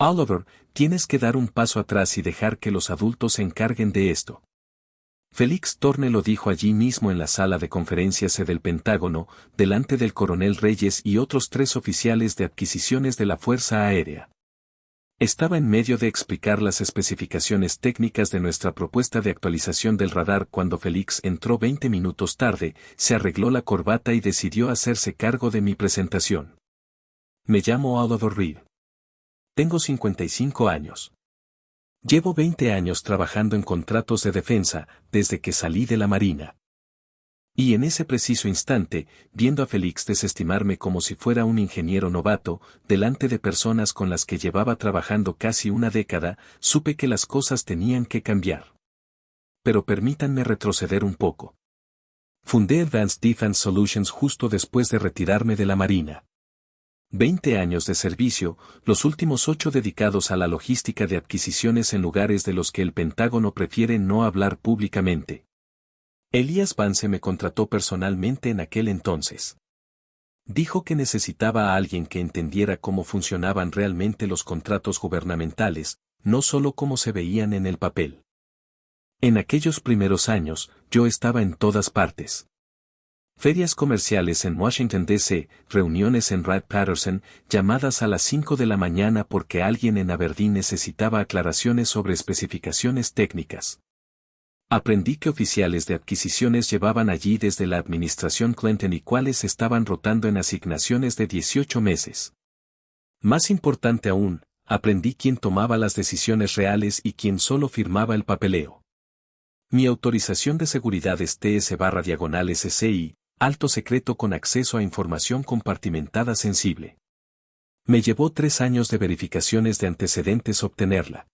Oliver, tienes que dar un paso atrás y dejar que los adultos se encarguen de esto. Félix Thorne lo dijo allí mismo en la sala de conferencias del Pentágono, delante del coronel Reyes y otros 3 oficiales de adquisiciones de la Fuerza Aérea. Estaba en medio de explicar las especificaciones técnicas de nuestra propuesta de actualización del radar cuando Félix entró 20 minutos tarde, se arregló la corbata y decidió hacerse cargo de mi presentación. Me llamo Oliver Reed. Tengo 55 años. Llevo 20 años trabajando en contratos de defensa, desde que salí de la Marina. Y en ese preciso instante, viendo a Félix desestimarme como si fuera un ingeniero novato, delante de personas con las que llevaba trabajando casi una década, supe que las cosas tenían que cambiar. Pero permítanme retroceder un poco. Fundé Advanced Defense Solutions justo después de retirarme de la Marina. 20 años de servicio, los últimos 8 dedicados a la logística de adquisiciones en lugares de los que el Pentágono prefiere no hablar públicamente. Elías Vance me contrató personalmente en aquel entonces. Dijo que necesitaba a alguien que entendiera cómo funcionaban realmente los contratos gubernamentales, no solo cómo se veían en el papel. En aquellos primeros años, yo estaba en todas partes. Ferias comerciales en Washington, D.C., reuniones en Wright-Patterson, llamadas a las 5 de la mañana porque alguien en Aberdeen necesitaba aclaraciones sobre especificaciones técnicas. Aprendí que oficiales de adquisiciones llevaban allí desde la administración Clinton y cuáles estaban rotando en asignaciones de 18 meses. Más importante aún, aprendí quién tomaba las decisiones reales y quién solo firmaba el papeleo. Mi autorización de seguridad es TS/SCI, alto secreto con acceso a información compartimentada sensible. Me llevó 3 años de verificaciones de antecedentes obtenerla.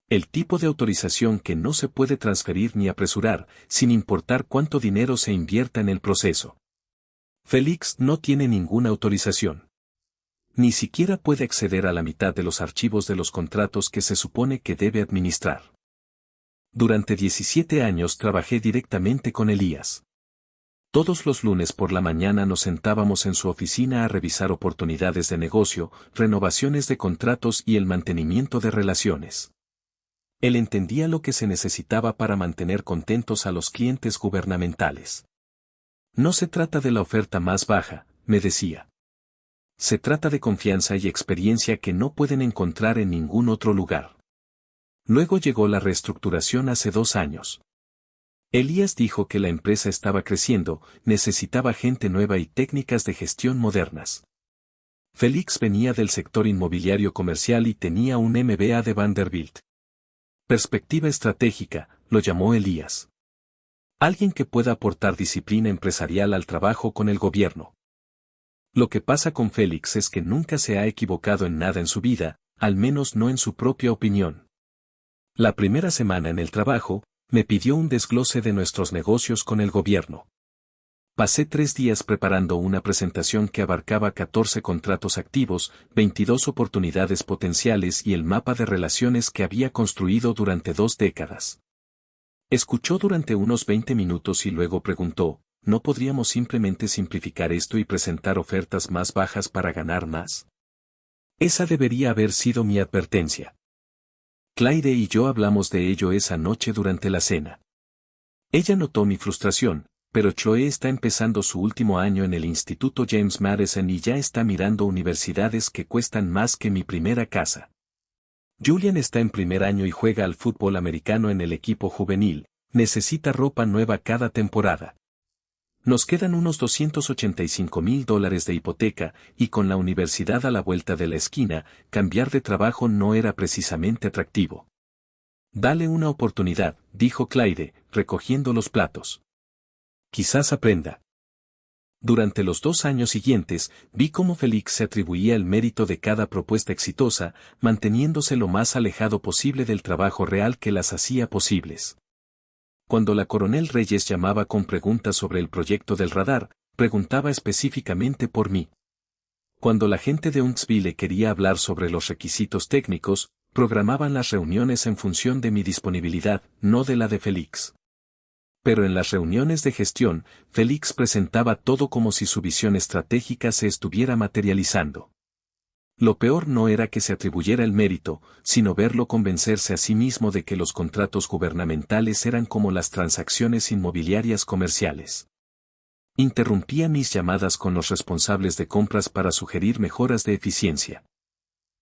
El tipo de autorización que no se puede transferir ni apresurar, sin importar cuánto dinero se invierta en el proceso. Félix no tiene ninguna autorización. Ni siquiera puede acceder a la mitad de los archivos de los contratos que se supone que debe administrar. Durante 17 años trabajé directamente con Elías. Todos los lunes por la mañana nos sentábamos en su oficina a revisar oportunidades de negocio, renovaciones de contratos y el mantenimiento de relaciones. Él entendía lo que se necesitaba para mantener contentos a los clientes gubernamentales. No se trata de la oferta más baja, me decía. Se trata de confianza y experiencia que no pueden encontrar en ningún otro lugar. Luego llegó la reestructuración hace 2 años. Elías dijo que la empresa estaba creciendo, necesitaba gente nueva y técnicas de gestión modernas. Félix venía del sector inmobiliario comercial y tenía un MBA de Vanderbilt. Perspectiva estratégica, lo llamó Elías. Alguien que pueda aportar disciplina empresarial al trabajo con el gobierno. Lo que pasa con Félix es que nunca se ha equivocado en nada en su vida, al menos no en su propia opinión. La primera semana en el trabajo, me pidió un desglose de nuestros negocios con el gobierno. Pasé 3 días preparando una presentación que abarcaba 14 contratos activos, 22 oportunidades potenciales y el mapa de relaciones que había construido durante 2 décadas. Escuchó durante unos 20 minutos y luego preguntó, ¿no podríamos simplemente simplificar esto y presentar ofertas más bajas para ganar más? Esa debería haber sido mi advertencia. Clyde y yo hablamos de ello esa noche durante la cena. Ella notó mi frustración, pero Chloe está empezando su último año en el Instituto James Madison y ya está mirando universidades que cuestan más que mi primera casa. Julian está en primer año y juega al fútbol americano en el equipo juvenil, necesita ropa nueva cada temporada. Nos quedan unos $285,000 de hipoteca, y con la universidad a la vuelta de la esquina, cambiar de trabajo no era precisamente atractivo. Dale una oportunidad, dijo Clyde, recogiendo los platos. Quizás aprenda. Durante los 2 años siguientes, vi cómo Félix se atribuía el mérito de cada propuesta exitosa, manteniéndose lo más alejado posible del trabajo real que las hacía posibles. Cuando la coronel Reyes llamaba con preguntas sobre el proyecto del radar, preguntaba específicamente por mí. Cuando la gente de Huntsville quería hablar sobre los requisitos técnicos, programaban las reuniones en función de mi disponibilidad, no de la de Félix. Pero en las reuniones de gestión, Félix presentaba todo como si su visión estratégica se estuviera materializando. Lo peor no era que se atribuyera el mérito, sino verlo convencerse a sí mismo de que los contratos gubernamentales eran como las transacciones inmobiliarias comerciales. Interrumpía mis llamadas con los responsables de compras para sugerir mejoras de eficiencia.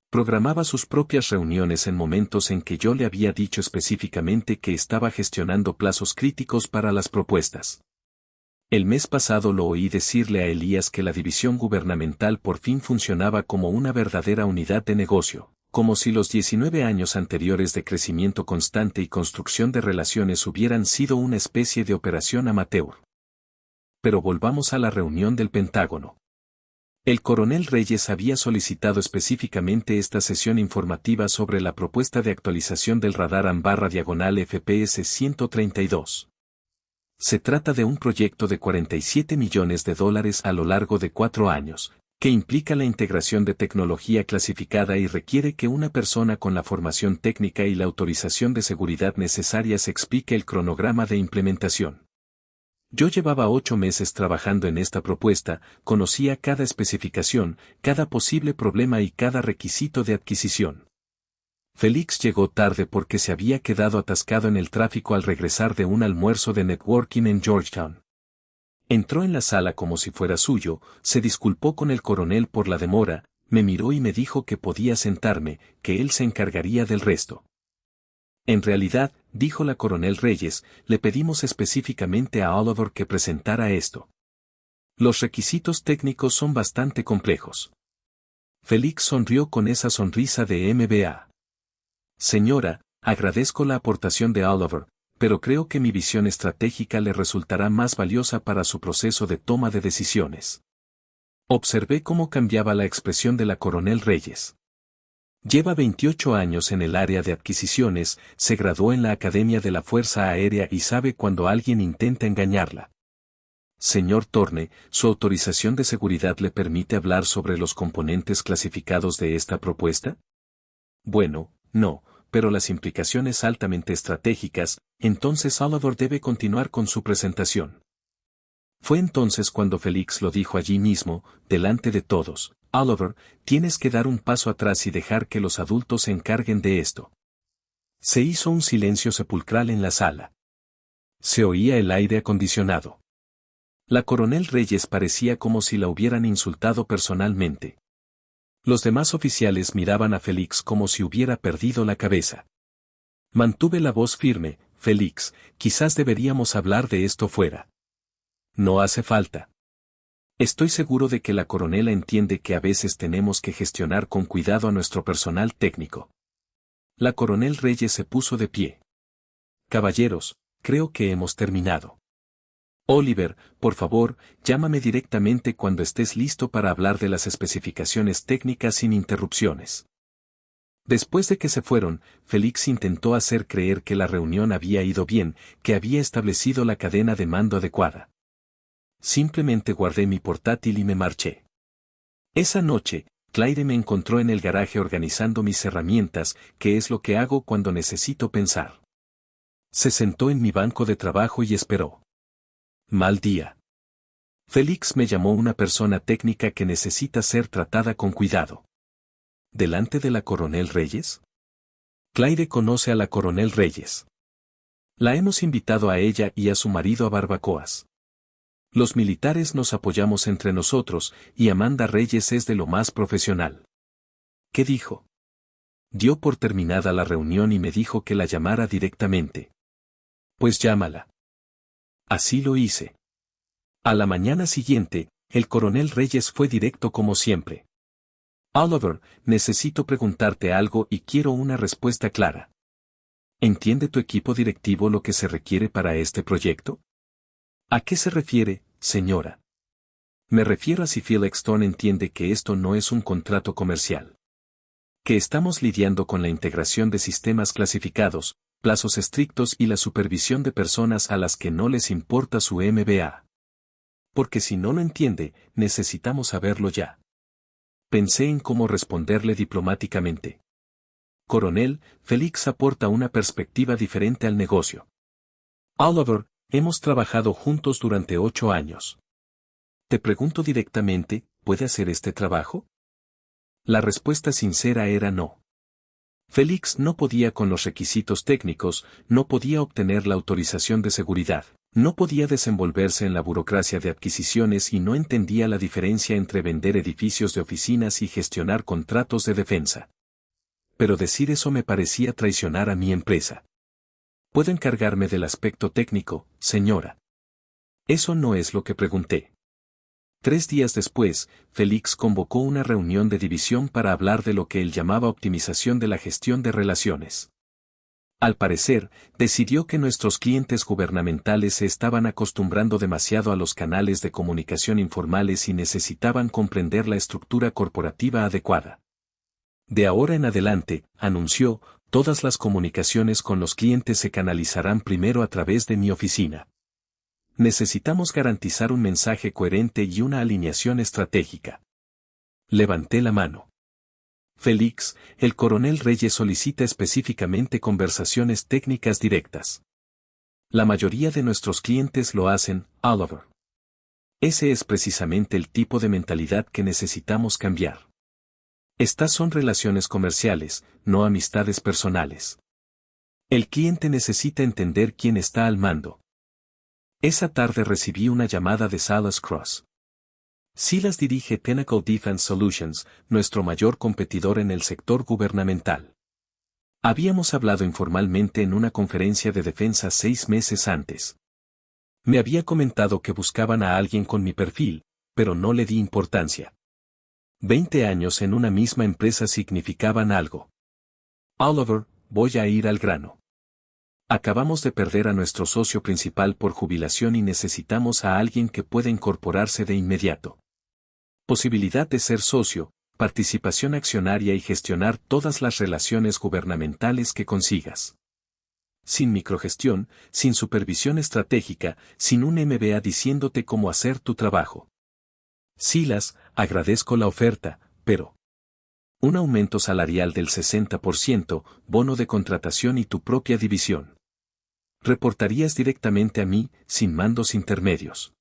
Programaba sus propias reuniones en momentos en que yo le había dicho específicamente que estaba gestionando plazos críticos para las propuestas. El mes pasado lo oí decirle a Elías que la división gubernamental por fin funcionaba como una verdadera unidad de negocio, como si los 19 años anteriores de crecimiento constante y construcción de relaciones hubieran sido una especie de operación amateur. Pero volvamos a la reunión del Pentágono. El coronel Reyes había solicitado específicamente esta sesión informativa sobre la propuesta de actualización del radar AN/diagonal FPS 132. Se trata de un proyecto de $47 millones a lo largo de 4 años, que implica la integración de tecnología clasificada y requiere que una persona con la formación técnica y la autorización de seguridad necesarias explique el cronograma de implementación. Yo llevaba 8 meses trabajando en esta propuesta, conocía cada especificación, cada posible problema y cada requisito de adquisición. Félix llegó tarde porque se había quedado atascado en el tráfico al regresar de un almuerzo de networking en Georgetown. Entró en la sala como si fuera suyo, se disculpó con el coronel por la demora, me miró y me dijo que podía sentarme, que él se encargaría del resto. En realidad, dijo la coronel Reyes, le pedimos específicamente a Oliver que presentara esto. Los requisitos técnicos son bastante complejos. Félix sonrió con esa sonrisa de MBA. Señora, agradezco la aportación de Oliver, pero creo que mi visión estratégica le resultará más valiosa para su proceso de toma de decisiones. Observé cómo cambiaba la expresión de la coronel Reyes. Lleva 28 años en el área de adquisiciones, se graduó en la Academia de la Fuerza Aérea y sabe cuando alguien intenta engañarla. Señor Thorne, ¿su autorización de seguridad le permite hablar sobre los componentes clasificados de esta propuesta? Bueno, no, pero las implicaciones altamente estratégicas, entonces Oliver debe continuar con su presentación. Fue entonces cuando Félix lo dijo allí mismo, delante de todos: Oliver, tienes que dar un paso atrás y dejar que los adultos se encarguen de esto. Se hizo un silencio sepulcral en la sala. Se oía el aire acondicionado. La coronel Reyes parecía como si la hubieran insultado personalmente. Los demás oficiales miraban a Félix como si hubiera perdido la cabeza. Mantuve la voz firme: Félix, quizás deberíamos hablar de esto fuera. No hace falta. Estoy seguro de que la coronela entiende que a veces tenemos que gestionar con cuidado a nuestro personal técnico. La coronel Reyes se puso de pie. Caballeros, creo que hemos terminado. Oliver, por favor, llámame directamente cuando estés listo para hablar de las especificaciones técnicas sin interrupciones. Después de que se fueron, Félix intentó hacer creer que la reunión había ido bien, que había establecido la cadena de mando adecuada. Simplemente guardé mi portátil y me marché. Esa noche, Claire me encontró en el garaje organizando mis herramientas, que es lo que hago cuando necesito pensar. Se sentó en mi banco de trabajo y esperó. Mal día. Félix me llamó una persona técnica que necesita ser tratada con cuidado. ¿Delante de la coronel Reyes? Claire conoce a la coronel Reyes. La hemos invitado a ella y a su marido a barbacoas. Los militares nos apoyamos entre nosotros, y Amanda Reyes es de lo más profesional. ¿Qué dijo? Dio por terminada la reunión y me dijo que la llamara directamente. Pues llámala. Así lo hice. A la mañana siguiente, el coronel Reyes fue directo como siempre. Oliver, necesito preguntarte algo y quiero una respuesta clara. ¿Entiende tu equipo directivo lo que se requiere para este proyecto? ¿A qué se refiere, señora? Me refiero a si Félix Thorne entiende que esto no es un contrato comercial. Que estamos lidiando con la integración de sistemas clasificados, plazos estrictos y la supervisión de personas a las que no les importa su MBA. Porque si no lo entiende, necesitamos saberlo ya. Pensé en cómo responderle diplomáticamente. Coronel, Félix aporta una perspectiva diferente al negocio. Oliver, hemos trabajado juntos durante 8 años. Te pregunto directamente, ¿puede hacer este trabajo? La respuesta sincera era no. Félix no podía con los requisitos técnicos, no podía obtener la autorización de seguridad, no podía desenvolverse en la burocracia de adquisiciones y no entendía la diferencia entre vender edificios de oficinas y gestionar contratos de defensa. Pero decir eso me parecía traicionar a mi empresa. ¿Puedo encargarme del aspecto técnico, señora? Eso no es lo que pregunté. 3 días después, Félix convocó una reunión de división para hablar de lo que él llamaba optimización de la gestión de relaciones. Al parecer, decidió que nuestros clientes gubernamentales se estaban acostumbrando demasiado a los canales de comunicación informales y necesitaban comprender la estructura corporativa adecuada. De ahora en adelante, anunció, todas las comunicaciones con los clientes se canalizarán primero a través de mi oficina. Necesitamos garantizar un mensaje coherente y una alineación estratégica. Levanté la mano. Félix, el coronel Reyes solicita específicamente conversaciones técnicas directas. La mayoría de nuestros clientes lo hacen, Oliver. Ese es precisamente el tipo de mentalidad que necesitamos cambiar. Estas son relaciones comerciales, no amistades personales. El cliente necesita entender quién está al mando. Esa tarde recibí una llamada de Salas Cross. Silas dirige Pinnacle Defense Solutions, nuestro mayor competidor en el sector gubernamental. Habíamos hablado informalmente en una conferencia de defensa 6 meses antes. Me había comentado que buscaban a alguien con mi perfil, pero no le di importancia. 20 años en una misma empresa significaban algo. Oliver, voy a ir al grano. Acabamos de perder a nuestro socio principal por jubilación y necesitamos a alguien que pueda incorporarse de inmediato. Posibilidad de ser socio, participación accionaria y gestionar todas las relaciones gubernamentales que consigas. Sin microgestión, sin supervisión estratégica, sin un MBA diciéndote cómo hacer tu trabajo. Silas, agradezco la oferta, pero un aumento salarial del 60%, bono de contratación y tu propia división. Reportarías directamente a mí, sin mandos intermedios.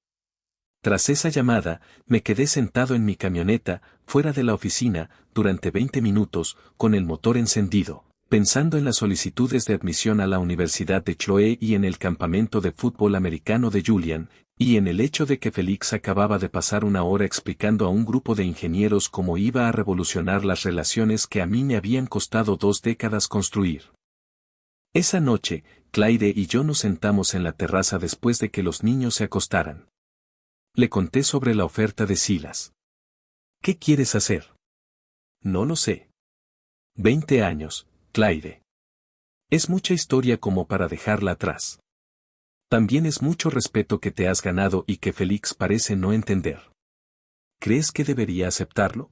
Tras esa llamada, me quedé sentado en mi camioneta, fuera de la oficina, durante 20 minutos, con el motor encendido, pensando en las solicitudes de admisión a la Universidad de Chloe y en el campamento de fútbol americano de Julian, y en el hecho de que Félix acababa de pasar una hora explicando a un grupo de ingenieros cómo iba a revolucionar las relaciones que a mí me habían costado 2 décadas construir. Esa noche, Clyde y yo nos sentamos en la terraza después de que los niños se acostaran. Le conté sobre la oferta de Silas. ¿Qué quieres hacer? No lo sé. 20 años, Clyde. Es mucha historia como para dejarla atrás. También es mucho respeto que te has ganado y que Félix parece no entender. ¿Crees que debería aceptarlo?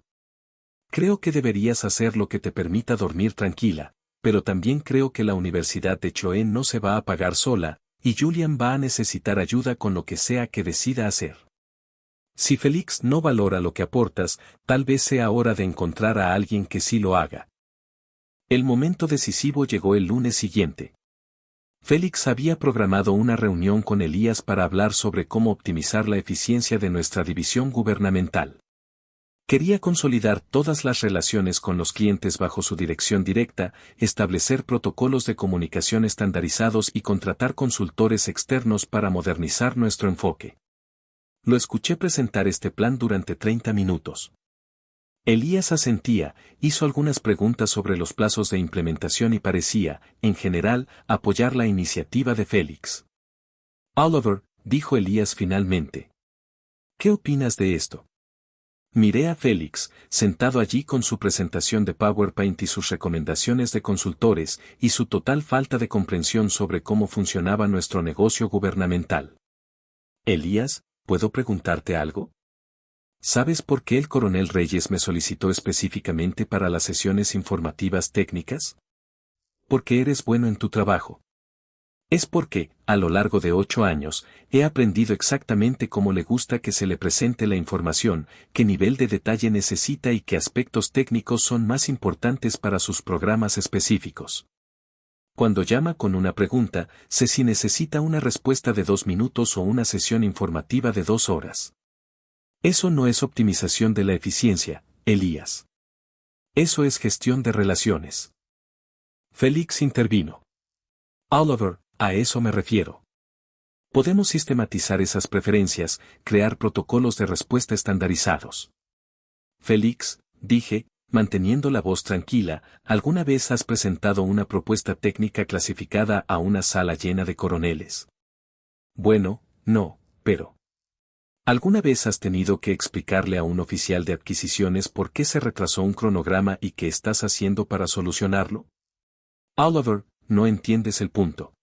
Creo que deberías hacer lo que te permita dormir tranquila, pero también creo que la Universidad de Chloe no se va a pagar sola, y Julian va a necesitar ayuda con lo que sea que decida hacer. Si Félix no valora lo que aportas, tal vez sea hora de encontrar a alguien que sí lo haga. El momento decisivo llegó el lunes siguiente. Félix había programado una reunión con Elías para hablar sobre cómo optimizar la eficiencia de nuestra división gubernamental. Quería consolidar todas las relaciones con los clientes bajo su dirección directa, establecer protocolos de comunicación estandarizados y contratar consultores externos para modernizar nuestro enfoque. Lo escuché presentar este plan durante 30 minutos. Elías asentía, hizo algunas preguntas sobre los plazos de implementación y parecía, en general, apoyar la iniciativa de Félix. Oliver, dijo Elías finalmente. ¿Qué opinas de esto? Miré a Félix, sentado allí con su presentación de PowerPoint y sus recomendaciones de consultores, y su total falta de comprensión sobre cómo funcionaba nuestro negocio gubernamental. Elías, ¿puedo preguntarte algo? ¿Sabes por qué el coronel Reyes me solicitó específicamente para las sesiones informativas técnicas? Porque eres bueno en tu trabajo. Es porque, a lo largo de 8 años, he aprendido exactamente cómo le gusta que se le presente la información, qué nivel de detalle necesita y qué aspectos técnicos son más importantes para sus programas específicos. Cuando llama con una pregunta, sé si necesita una respuesta de 2 minutos o una sesión informativa de 2 horas. Eso no es optimización de la eficiencia, Elías. Eso es gestión de relaciones. Félix intervino. Oliver, a eso me refiero. Podemos sistematizar esas preferencias, crear protocolos de respuesta estandarizados. Félix, dije, manteniendo la voz tranquila, ¿alguna vez has presentado una propuesta técnica clasificada a una sala llena de coroneles? Bueno, no, pero... ¿Alguna vez has tenido que explicarle a un oficial de adquisiciones por qué se retrasó un cronograma y qué estás haciendo para solucionarlo? Oliver, no entiendes el punto.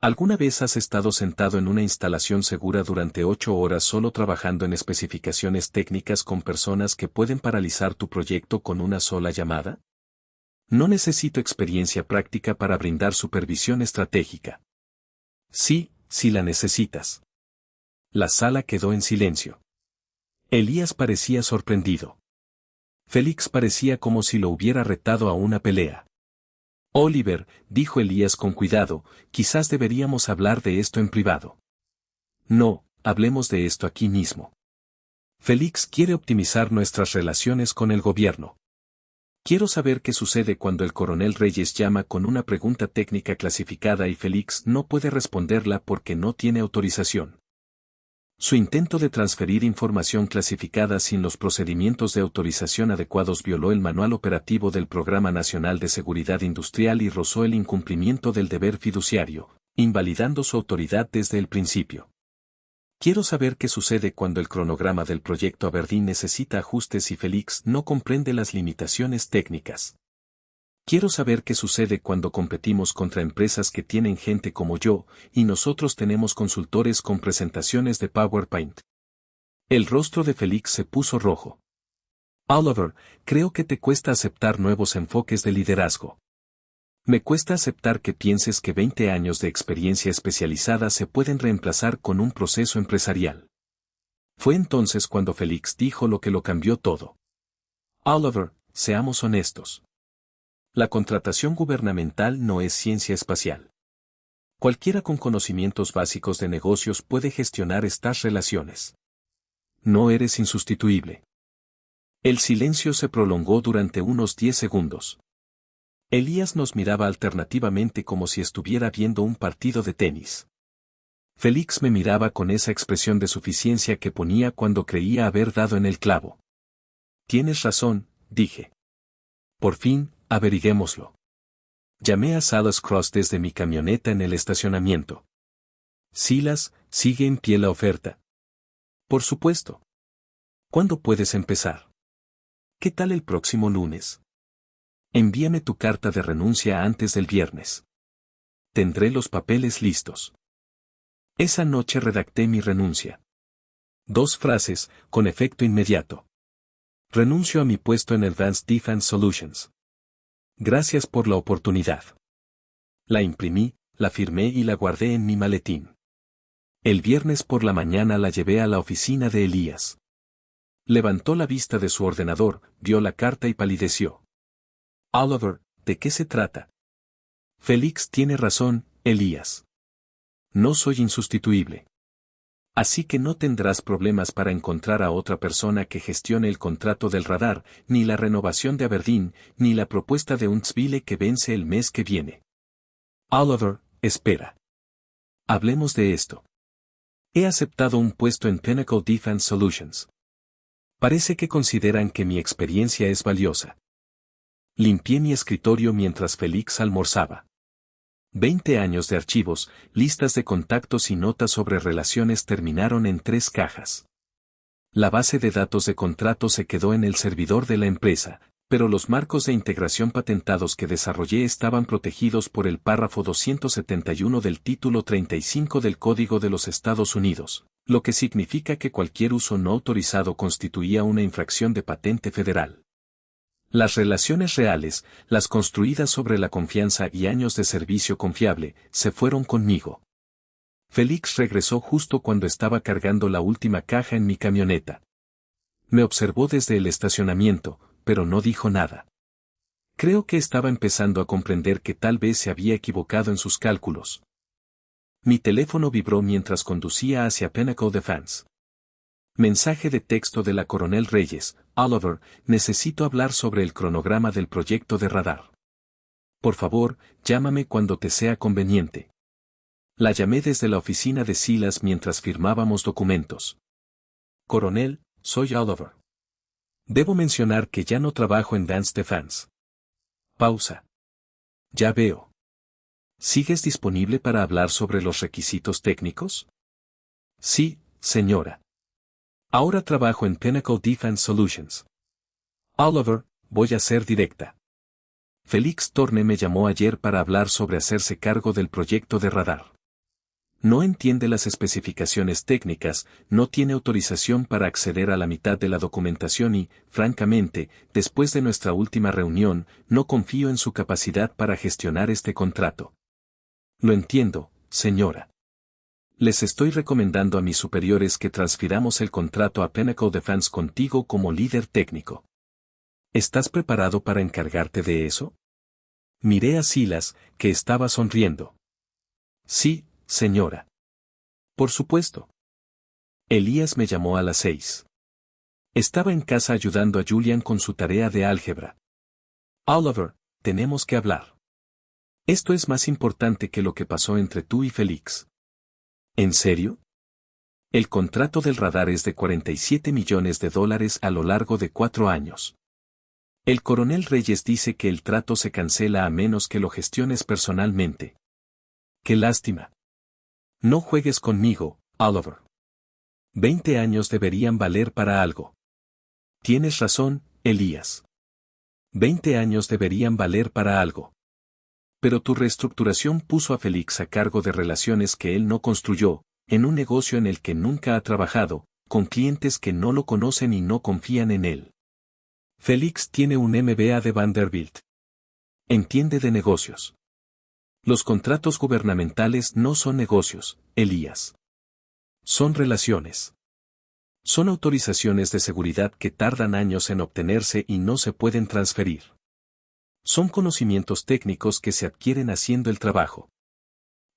¿Alguna vez has estado sentado en una instalación segura durante 8 horas solo trabajando en especificaciones técnicas con personas que pueden paralizar tu proyecto con una sola llamada? No necesito experiencia práctica para brindar supervisión estratégica. Sí, si la necesitas. La sala quedó en silencio. Elías parecía sorprendido. Félix parecía como si lo hubiera retado a una pelea. Oliver, dijo Elías con cuidado, quizás deberíamos hablar de esto en privado. No, hablemos de esto aquí mismo. Félix quiere optimizar nuestras relaciones con el gobierno. Quiero saber qué sucede cuando el coronel Reyes llama con una pregunta técnica clasificada y Félix no puede responderla porque no tiene autorización. Su intento de transferir información clasificada sin los procedimientos de autorización adecuados violó el manual operativo del Programa Nacional de Seguridad Industrial y rozó el incumplimiento del deber fiduciario, invalidando su autoridad desde el principio. Quiero saber qué sucede cuando el cronograma del proyecto Aberdeen necesita ajustes y Félix no comprende las limitaciones técnicas. Quiero saber qué sucede cuando competimos contra empresas que tienen gente como yo, y nosotros tenemos consultores con presentaciones de PowerPoint. El rostro de Félix se puso rojo. Oliver, creo que te cuesta aceptar nuevos enfoques de liderazgo. Me cuesta aceptar que pienses que 20 años de experiencia especializada se pueden reemplazar con un proceso empresarial. Fue entonces cuando Félix dijo lo que lo cambió todo. Oliver, seamos honestos. La contratación gubernamental no es ciencia espacial. Cualquiera con conocimientos básicos de negocios puede gestionar estas relaciones. No eres insustituible. El silencio se prolongó durante unos 10 segundos. Elías nos miraba alternativamente como si estuviera viendo un partido de tenis. Félix me miraba con esa expresión de suficiencia que ponía cuando creía haber dado en el clavo. Tienes razón, dije. Por fin, averiguémoslo. Llamé a Silas Cross desde mi camioneta en el estacionamiento. Silas, ¿sigue en pie la oferta? Por supuesto. ¿Cuándo puedes empezar? ¿Qué tal el próximo lunes? Envíame tu carta de renuncia antes del viernes. Tendré los papeles listos. Esa noche redacté mi renuncia. 2 frases, con efecto inmediato. Renuncio a mi puesto en Advanced Defense Solutions. Gracias por la oportunidad. La imprimí, la firmé y la guardé en mi maletín. El viernes por la mañana la llevé a la oficina de Elías. Levantó la vista de su ordenador, vio la carta y palideció. Oliver, ¿de qué se trata? Félix tiene razón, Elías. No soy insustituible. Así que no tendrás problemas para encontrar a otra persona que gestione el contrato del radar, ni la renovación de Aberdeen, ni la propuesta de Huntsville que vence el mes que viene. Oliver, espera. Hablemos de esto. He aceptado un puesto en Pinnacle Defense Solutions. Parece que consideran que mi experiencia es valiosa. Limpié mi escritorio mientras Félix almorzaba. 20 años de archivos, listas de contactos y notas sobre relaciones terminaron en 3 cajas. La base de datos de contrato se quedó en el servidor de la empresa, pero los marcos de integración patentados que desarrollé estaban protegidos por el párrafo 271 del título 35 del Código de los Estados Unidos, lo que significa que cualquier uso no autorizado constituía una infracción de patente federal. Las relaciones reales, las construidas sobre la confianza y años de servicio confiable, se fueron conmigo. Félix regresó justo cuando estaba cargando la última caja en mi camioneta. Me observó desde el estacionamiento, pero no dijo nada. Creo que estaba empezando a comprender que tal vez se había equivocado en sus cálculos. Mi teléfono vibró mientras conducía hacia Pinnacle Defense. Mensaje de texto de la Coronel Reyes. Oliver, necesito hablar sobre el cronograma del proyecto de radar. Por favor, llámame cuando te sea conveniente. La llamé desde la oficina de Silas mientras firmábamos documentos. Coronel, soy Oliver. Debo mencionar que ya no trabajo en Dance Defense. Pausa. Ya veo. ¿Sigues disponible para hablar sobre los requisitos técnicos? Sí, señora. Ahora trabajo en Pinnacle Defense Solutions. Oliver, voy a ser directa. Félix Torne me llamó ayer para hablar sobre hacerse cargo del proyecto de radar. No entiende las especificaciones técnicas, no tiene autorización para acceder a la mitad de la documentación y, francamente, después de nuestra última reunión, no confío en su capacidad para gestionar este contrato. Lo entiendo, señora. Les estoy recomendando a mis superiores que transfiramos el contrato a Pinnacle Defense contigo como líder técnico. ¿Estás preparado para encargarte de eso? Miré a Silas, que estaba sonriendo. Sí, señora. Por supuesto. Elías me llamó a las 6. Estaba en casa ayudando a Julian con su tarea de álgebra. Oliver, tenemos que hablar. Esto es más importante que lo que pasó entre tú y Félix. ¿En serio? El contrato del radar es de $47 millones a lo largo de 4 años. El coronel Reyes dice que el trato se cancela a menos que lo gestiones personalmente. ¡Qué lástima! No juegues conmigo, Oliver. 20 años deberían valer para algo. Tienes razón, Elías. 20 años deberían valer para algo. Pero tu reestructuración puso a Félix a cargo de relaciones que él no construyó, en un negocio en el que nunca ha trabajado, con clientes que no lo conocen y no confían en él. Félix tiene un MBA de Vanderbilt. Entiende de negocios. Los contratos gubernamentales no son negocios, Elías. Son relaciones. Son autorizaciones de seguridad que tardan años en obtenerse y no se pueden transferir. Son conocimientos técnicos que se adquieren haciendo el trabajo.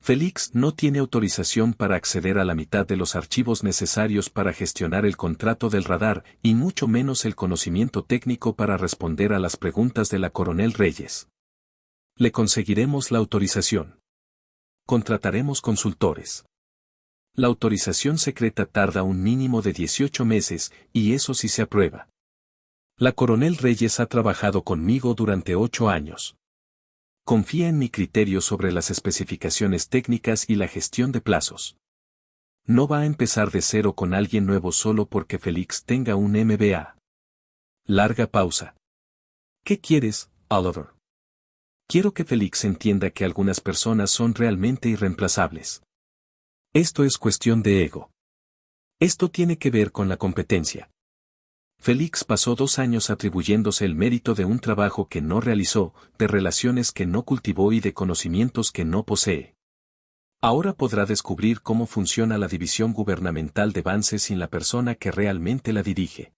Félix no tiene autorización para acceder a la mitad de los archivos necesarios para gestionar el contrato del radar y mucho menos el conocimiento técnico para responder a las preguntas de la Coronel Reyes. Le conseguiremos la autorización. Contrataremos consultores. La autorización secreta tarda un mínimo de 18 meses y eso sí se aprueba. La Coronel Reyes ha trabajado conmigo durante 8 años. Confía en mi criterio sobre las especificaciones técnicas y la gestión de plazos. No va a empezar de cero con alguien nuevo solo porque Félix tenga un MBA. Larga pausa. ¿Qué quieres, Oliver? Quiero que Félix entienda que algunas personas son realmente irreemplazables. Esto es cuestión de ego. Esto tiene que ver con la competencia. Félix pasó 2 años atribuyéndose el mérito de un trabajo que no realizó, de relaciones que no cultivó y de conocimientos que no posee. Ahora podrá descubrir cómo funciona la división gubernamental de Vance sin la persona que realmente la dirige.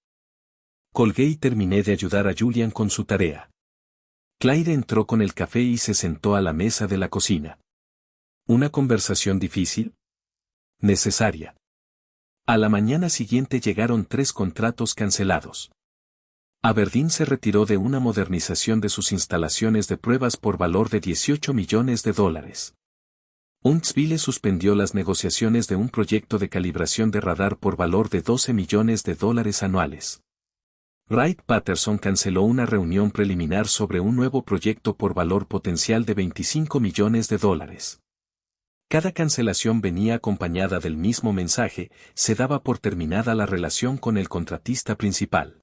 Colgué y terminé de ayudar a Julian con su tarea. Claire entró con el café y se sentó a la mesa de la cocina. ¿Una conversación difícil? Necesaria. A la mañana siguiente llegaron 3 contratos cancelados. Aberdeen se retiró de una modernización de sus instalaciones de pruebas por valor de $18 millones. Huntsville suspendió las negociaciones de un proyecto de calibración de radar por valor de $12 millones anuales. Wright-Patterson canceló una reunión preliminar sobre un nuevo proyecto por valor potencial de $25 millones. Cada cancelación venía acompañada del mismo mensaje, se daba por terminada la relación con el contratista principal.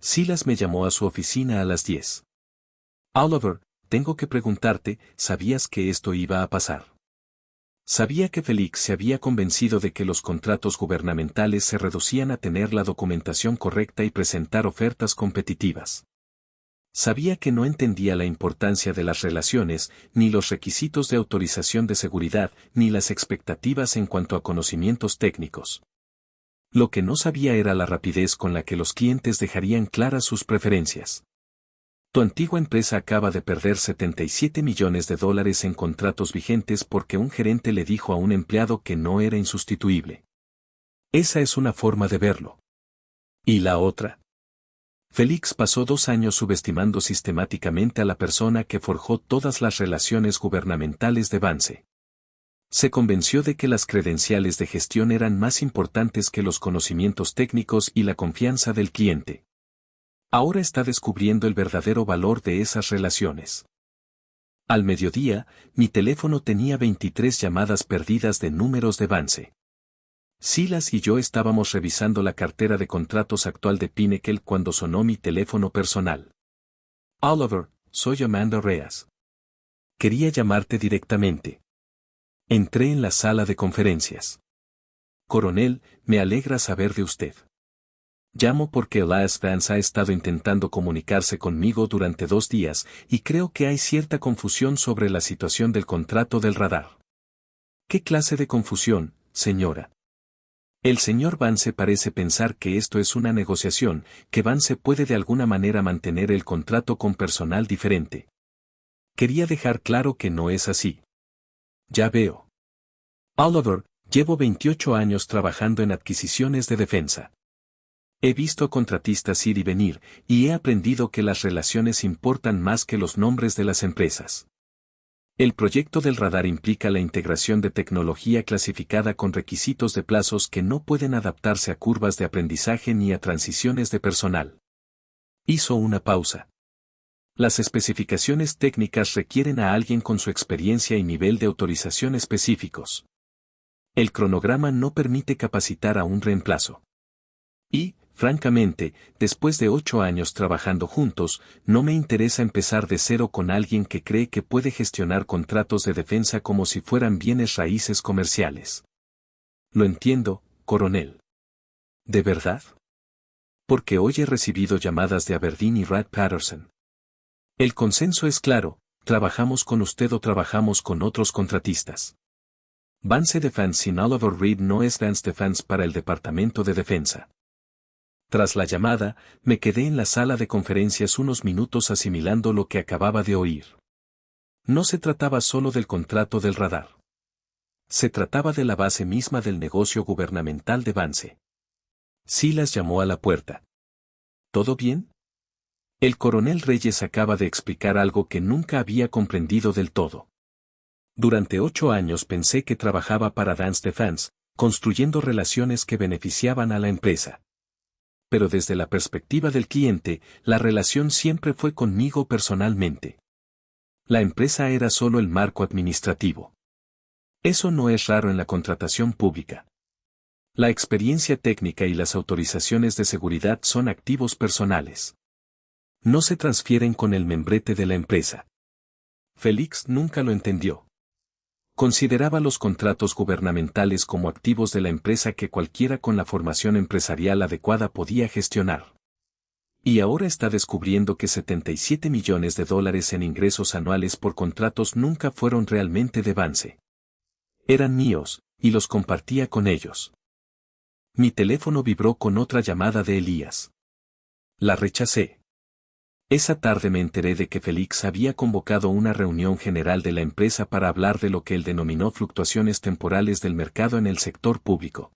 Silas me llamó a su oficina a las 10. Oliver, tengo que preguntarte, ¿sabías que esto iba a pasar? Sabía que Félix se había convencido de que los contratos gubernamentales se reducían a tener la documentación correcta y presentar ofertas competitivas. Sabía que no entendía la importancia de las relaciones, ni los requisitos de autorización de seguridad, ni las expectativas en cuanto a conocimientos técnicos. Lo que no sabía era la rapidez con la que los clientes dejarían claras sus preferencias. Tu antigua empresa acaba de perder $77 millones en contratos vigentes porque un gerente le dijo a un empleado que no era insustituible. Esa es una forma de verlo. ¿Y la otra? Félix pasó 2 años subestimando sistemáticamente a la persona que forjó todas las relaciones gubernamentales de Vance. Se convenció de que las credenciales de gestión eran más importantes que los conocimientos técnicos y la confianza del cliente. Ahora está descubriendo el verdadero valor de esas relaciones. Al mediodía, mi teléfono tenía 23 llamadas perdidas de números de Vance. Silas y yo estábamos revisando la cartera de contratos actual de Pinnacle cuando sonó mi teléfono personal. Oliver, soy Amanda Reas. Quería llamarte directamente. Entré en la sala de conferencias. Coronel, me alegra saber de usted. Llamo porque Elias Vance ha estado intentando comunicarse conmigo durante 2 días y creo que hay cierta confusión sobre la situación del contrato del radar. ¿Qué clase de confusión, señora? El señor Vance parece pensar que esto es una negociación, que Vance puede de alguna manera mantener el contrato con personal diferente. Quería dejar claro que no es así. Ya veo. Oliver, llevo 28 años trabajando en adquisiciones de defensa. He visto a contratistas ir y venir, y he aprendido que las relaciones importan más que los nombres de las empresas. El proyecto del radar implica la integración de tecnología clasificada con requisitos de plazos que no pueden adaptarse a curvas de aprendizaje ni a transiciones de personal. Hizo una pausa. Las especificaciones técnicas requieren a alguien con su experiencia y nivel de autorización específicos. El cronograma no permite capacitar a un reemplazo. Y, francamente, después de 8 años trabajando juntos, no me interesa empezar de cero con alguien que cree que puede gestionar contratos de defensa como si fueran bienes raíces comerciales. Lo entiendo, coronel. ¿De verdad? Porque hoy he recibido llamadas de Aberdeen y Rad Patterson. El consenso es claro, trabajamos con usted o trabajamos con otros contratistas. Vance Defense sin Oliver Reed no es Vance Defense para el Departamento de Defensa. Tras la llamada, me quedé en la sala de conferencias unos minutos asimilando lo que acababa de oír. No se trataba solo del contrato del radar. Se trataba de la base misma del negocio gubernamental de Vance. Silas llamó a la puerta. ¿Todo bien? El coronel Reyes acaba de explicar algo que nunca había comprendido del todo. Durante 8 años pensé que trabajaba para Vance Defense, construyendo relaciones que beneficiaban a la empresa. Pero desde la perspectiva del cliente, la relación siempre fue conmigo personalmente. La empresa era solo el marco administrativo. Eso no es raro en la contratación pública. La experiencia técnica y las autorizaciones de seguridad son activos personales. No se transfieren con el membrete de la empresa. Félix nunca lo entendió. Consideraba los contratos gubernamentales como activos de la empresa que cualquiera con la formación empresarial adecuada podía gestionar. Y ahora está descubriendo que 77 millones de dólares en ingresos anuales por contratos nunca fueron realmente de Vance. Eran míos, y los compartía con ellos. Mi teléfono vibró con otra llamada de Elías. La rechacé. Esa tarde me enteré de que Félix había convocado una reunión general de la empresa para hablar de lo que él denominó fluctuaciones temporales del mercado en el sector público.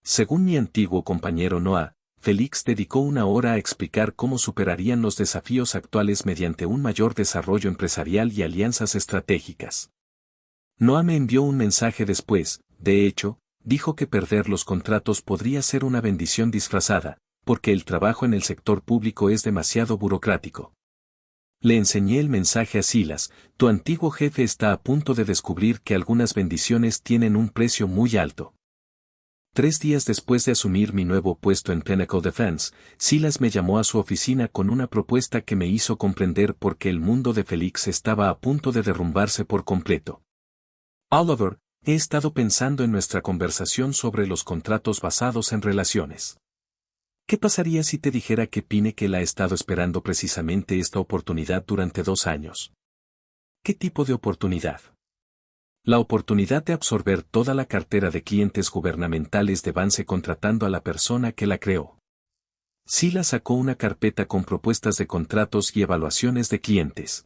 Según mi antiguo compañero Noah, Félix dedicó 1 hora a explicar cómo superarían los desafíos actuales mediante un mayor desarrollo empresarial y alianzas estratégicas. Noah me envió un mensaje después, de hecho, dijo que perder los contratos podría ser una bendición disfrazada, porque el trabajo en el sector público es demasiado burocrático. Le enseñé el mensaje a Silas: tu antiguo jefe está a punto de descubrir que algunas bendiciones tienen un precio muy alto. 3 días después de asumir mi nuevo puesto en Pinnacle Defense, Silas me llamó a su oficina con una propuesta que me hizo comprender por qué el mundo de Félix estaba a punto de derrumbarse por completo. Oliver, he estado pensando en nuestra conversación sobre los contratos basados en relaciones. ¿Qué pasaría si te dijera que Pinnacle ha estado esperando precisamente esta oportunidad durante 2 años? ¿Qué tipo de oportunidad? La oportunidad de absorber toda la cartera de clientes gubernamentales de Vance contratando a la persona que la creó. Silas sacó una carpeta con propuestas de contratos y evaluaciones de clientes.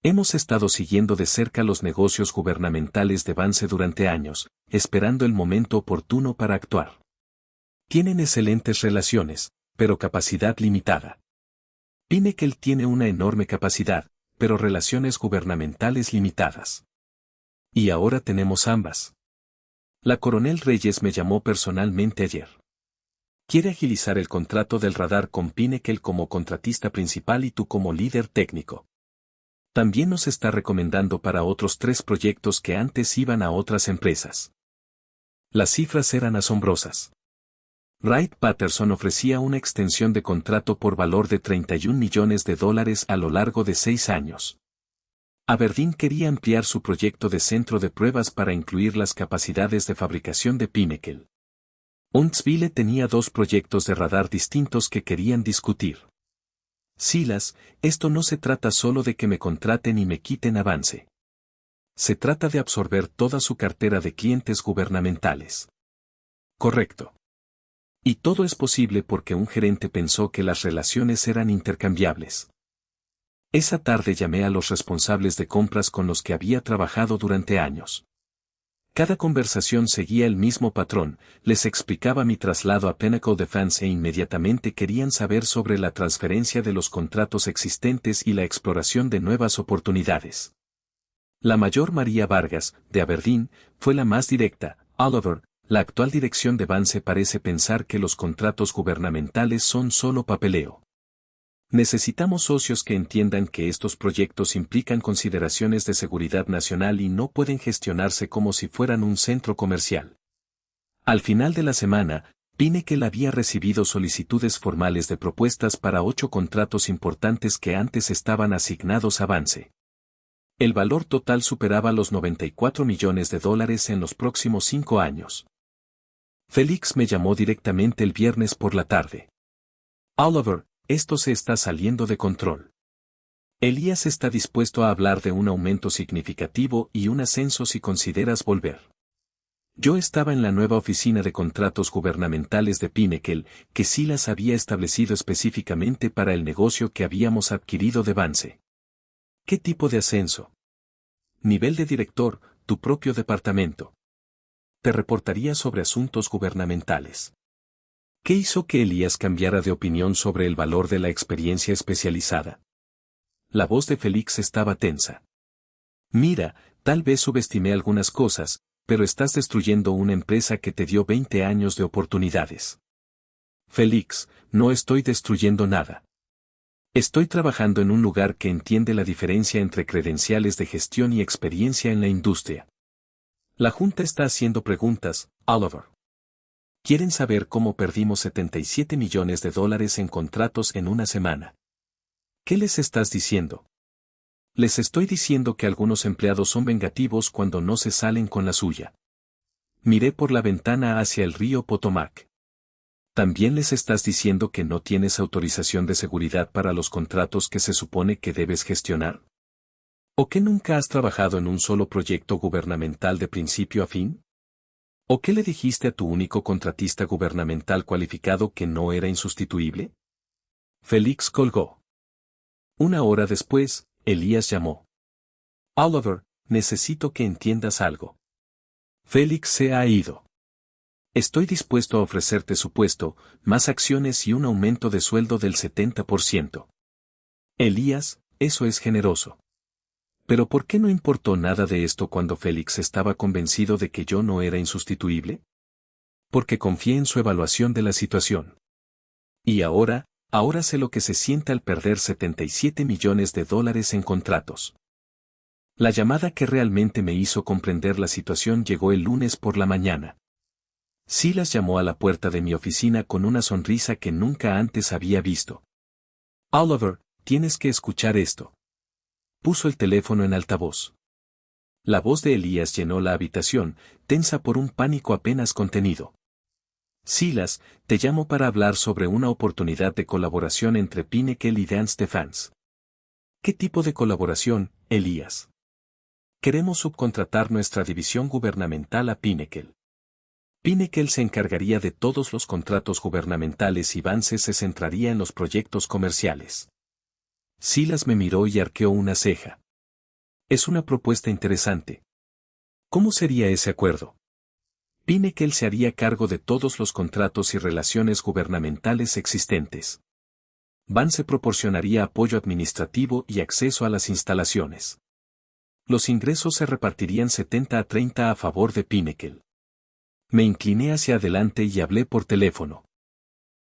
Hemos estado siguiendo de cerca los negocios gubernamentales de Vance durante años, esperando el momento oportuno para actuar. Tienen excelentes relaciones, pero capacidad limitada. Pinnacle tiene una enorme capacidad, pero relaciones gubernamentales limitadas. Y ahora tenemos ambas. La coronel Reyes me llamó personalmente ayer. Quiere agilizar el contrato del radar con Pinnacle como contratista principal y tú como líder técnico. También nos está recomendando para otros 3 proyectos que antes iban a otras empresas. Las cifras eran asombrosas. Wright Patterson ofrecía una extensión de contrato por valor de $31 millones a lo largo de 6 años. Aberdeen quería ampliar su proyecto de centro de pruebas para incluir las capacidades de fabricación de Pinnacle. Huntsville tenía 2 proyectos de radar distintos que querían discutir. Silas, esto no se trata solo de que me contraten y me quiten avance. Se trata de absorber toda su cartera de clientes gubernamentales. Correcto. Y todo es posible porque un gerente pensó que las relaciones eran intercambiables. Esa tarde llamé a los responsables de compras con los que había trabajado durante años. Cada conversación seguía el mismo patrón, les explicaba mi traslado a Pinnacle Defense e inmediatamente querían saber sobre la transferencia de los contratos existentes y la exploración de nuevas oportunidades. La mayor María Vargas, de Aberdeen, fue la más directa. Oliver, la actual dirección de Vance parece pensar que los contratos gubernamentales son solo papeleo. Necesitamos socios que entiendan que estos proyectos implican consideraciones de seguridad nacional y no pueden gestionarse como si fueran un centro comercial. Al final de la semana, Pinnacle había recibido solicitudes formales de propuestas para 8 contratos importantes que antes estaban asignados a Vance. El valor total superaba los $94 millones en los próximos 5 años. Félix me llamó directamente el viernes por la tarde. Oliver, esto se está saliendo de control. Elías está dispuesto a hablar de un aumento significativo y un ascenso si consideras volver. Yo estaba en la nueva oficina de contratos gubernamentales de Pinnacle, que Silas había establecido específicamente para el negocio que habíamos adquirido de Vance. ¿Qué tipo de ascenso? Nivel de director, tu propio departamento. Te reportaría sobre asuntos gubernamentales. ¿Qué hizo que Elías cambiara de opinión sobre el valor de la experiencia especializada? La voz de Félix estaba tensa. Mira, tal vez subestimé algunas cosas, pero estás destruyendo una empresa que te dio 20 años de oportunidades. Félix, no estoy destruyendo nada. Estoy trabajando en un lugar que entiende la diferencia entre credenciales de gestión y experiencia en la industria. La Junta está haciendo preguntas, Oliver. Quieren saber cómo perdimos $77 millones en contratos en una semana. ¿Qué les estás diciendo? Les estoy diciendo que algunos empleados son vengativos cuando no se salen con la suya. Miré por la ventana hacia el río Potomac. ¿También les estás diciendo que no tienes autorización de seguridad para los contratos que se supone que debes gestionar? ¿O que nunca has trabajado en un solo proyecto gubernamental de principio a fin? ¿O qué le dijiste a tu único contratista gubernamental cualificado que no era insustituible? Félix colgó. Una hora después, Elías llamó. Oliver, necesito que entiendas algo. Félix se ha ido. Estoy dispuesto a ofrecerte su puesto, más acciones y un aumento de sueldo del 70%. Elías, eso es generoso. ¿Pero por qué no importó nada de esto cuando Félix estaba convencido de que yo no era insustituible? Porque confié en su evaluación de la situación. Y ahora sé lo que se siente al perder $77 millones en contratos. La llamada que realmente me hizo comprender la situación llegó el lunes por la mañana. Silas llamó a la puerta de mi oficina con una sonrisa que nunca antes había visto. Oliver, tienes que escuchar esto. Puso el teléfono en altavoz. La voz de Elías llenó la habitación, tensa por un pánico apenas contenido. Silas, te llamo para hablar sobre una oportunidad de colaboración entre Pinnacle y Vance Defense. ¿Qué tipo de colaboración, Elías? Queremos subcontratar nuestra división gubernamental a Pinnacle. Pinnacle se encargaría de todos los contratos gubernamentales y Vance se centraría en los proyectos comerciales. Silas me miró y arqueó una ceja. Es una propuesta interesante. ¿Cómo sería ese acuerdo? Pinnacle se haría cargo de todos los contratos y relaciones gubernamentales existentes. Vance proporcionaría apoyo administrativo y acceso a las instalaciones. Los ingresos se repartirían 70-30 a favor de Pinnacle. Me incliné hacia adelante y hablé por teléfono.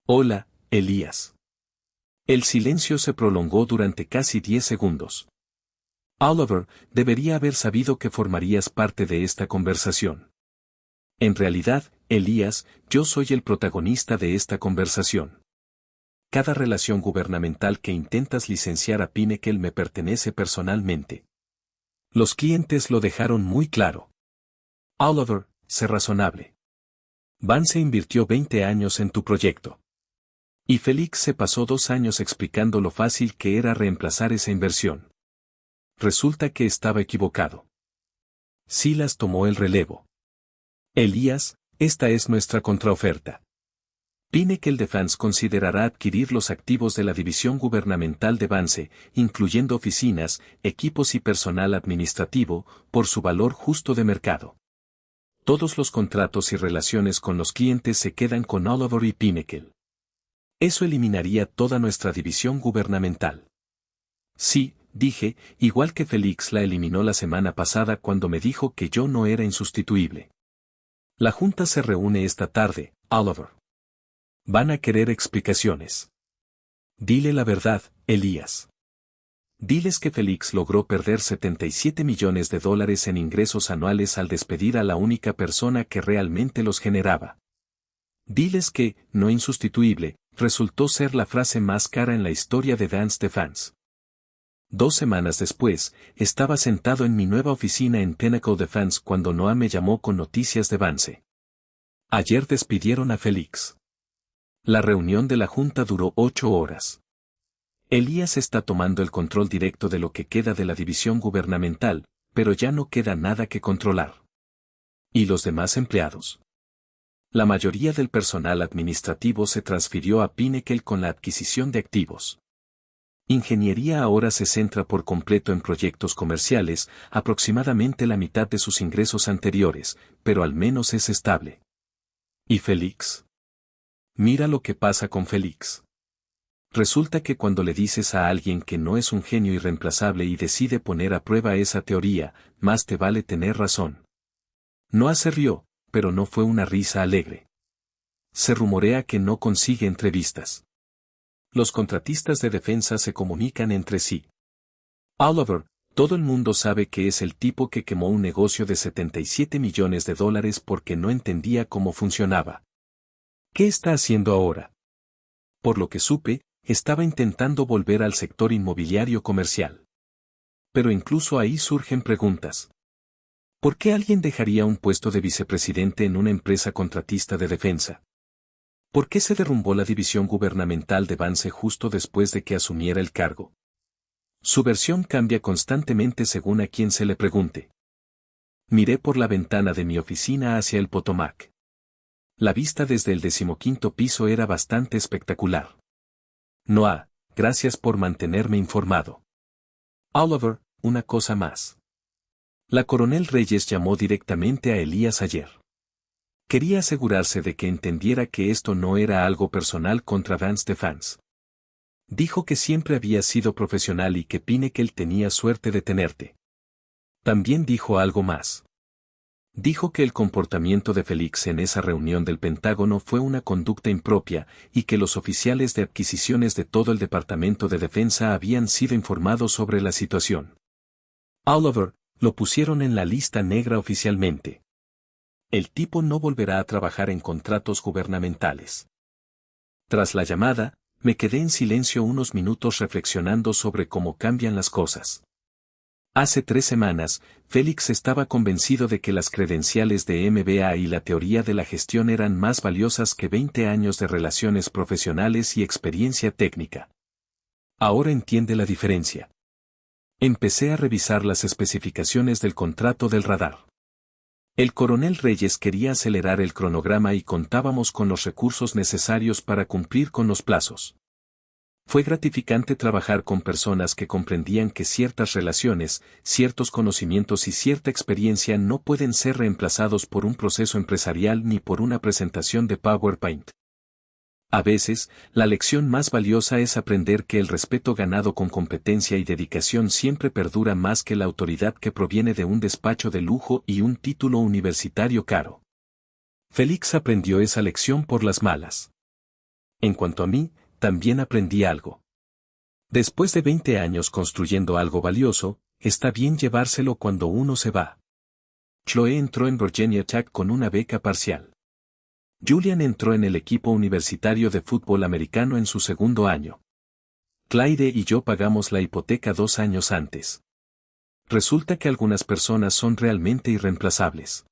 Hola, Elías. El silencio se prolongó durante casi 10 segundos. Oliver, debería haber sabido que formarías parte de esta conversación. En realidad, Elías, yo soy el protagonista de esta conversación. Cada relación gubernamental que intentas licenciar a Pinnacle me pertenece personalmente. Los clientes lo dejaron muy claro. Oliver, sé razonable. Vance invirtió 20 años en tu proyecto. Y Félix se pasó 2 años explicando lo fácil que era reemplazar esa inversión. Resulta que estaba equivocado. Silas tomó el relevo. Elías, esta es nuestra contraoferta. Pinnacle Defense considerará adquirir los activos de la división gubernamental de Vance, incluyendo oficinas, equipos y personal administrativo, por su valor justo de mercado. Todos los contratos y relaciones con los clientes se quedan con Oliver y Pinnacle. Eso eliminaría toda nuestra división gubernamental. Sí, dije, igual que Félix la eliminó la semana pasada cuando me dijo que yo no era insustituible. La junta se reúne esta tarde, Oliver. Van a querer explicaciones. Dile la verdad, Elías. Diles que Félix logró perder $77 millones en ingresos anuales al despedir a la única persona que realmente los generaba. Diles que, no insustituible, resultó ser la frase más cara en la historia de Vance Defense. 2 semanas después, estaba sentado en mi nueva oficina en Pinnacle Defense cuando Noah me llamó con noticias de Vance. Ayer despidieron a Félix. La reunión de la junta duró 8 horas. Elías está tomando el control directo de lo que queda de la división gubernamental, pero ya no queda nada que controlar. ¿Y los demás empleados? La mayoría del personal administrativo se transfirió a Pinnacle con la adquisición de activos. Ingeniería ahora se centra por completo en proyectos comerciales, aproximadamente la mitad de sus ingresos anteriores, pero al menos es estable. ¿Y Félix? Mira lo que pasa con Félix. Resulta que cuando le dices a alguien que no es un genio irreemplazable y decide poner a prueba esa teoría, más te vale tener razón. Noah se rió, pero no fue una risa alegre. Se rumorea que no consigue entrevistas. Los contratistas de defensa se comunican entre sí. Oliver, todo el mundo sabe que es el tipo que quemó un negocio de $77 millones porque no entendía cómo funcionaba. ¿Qué está haciendo ahora? Por lo que supe, estaba intentando volver al sector inmobiliario comercial. Pero incluso ahí surgen preguntas. ¿Por qué alguien dejaría un puesto de vicepresidente en una empresa contratista de defensa? ¿Por qué se derrumbó la división gubernamental de Vance justo después de que asumiera el cargo? Su versión cambia constantemente según a quien se le pregunte. Miré por la ventana de mi oficina hacia el Potomac. La vista desde el 15º piso era bastante espectacular. Noah, gracias por mantenerme informado. Oliver, una cosa más. La coronel Reyes llamó directamente a Elías ayer. Quería asegurarse de que entendiera que esto no era algo personal contra Vance Defense. Dijo que siempre había sido profesional y que Pinnacle tenía suerte de tenerte. También dijo algo más. Dijo que el comportamiento de Félix en esa reunión del Pentágono fue una conducta impropia y que los oficiales de adquisiciones de todo el Departamento de Defensa habían sido informados sobre la situación. Oliver, lo pusieron en la lista negra oficialmente. El tipo no volverá a trabajar en contratos gubernamentales. Tras la llamada, me quedé en silencio unos minutos reflexionando sobre cómo cambian las cosas. Hace 3 semanas, Félix estaba convencido de que las credenciales de MBA y la teoría de la gestión eran más valiosas que 20 años de relaciones profesionales y experiencia técnica. Ahora entiende la diferencia. Empecé a revisar las especificaciones del contrato del radar. El coronel Reyes quería acelerar el cronograma y contábamos con los recursos necesarios para cumplir con los plazos. Fue gratificante trabajar con personas que comprendían que ciertas relaciones, ciertos conocimientos y cierta experiencia no pueden ser reemplazados por un proceso empresarial ni por una presentación de PowerPoint. A veces, la lección más valiosa es aprender que el respeto ganado con competencia y dedicación siempre perdura más que la autoridad que proviene de un despacho de lujo y un título universitario caro. Félix aprendió esa lección por las malas. En cuanto a mí, también aprendí algo. Después de 20 años construyendo algo valioso, está bien llevárselo cuando uno se va. Chloe entró en Virginia Tech con una beca parcial. Julian entró en el equipo universitario de fútbol americano en su segundo año. Clyde y yo pagamos la hipoteca 2 años antes. Resulta que algunas personas son realmente irreemplazables.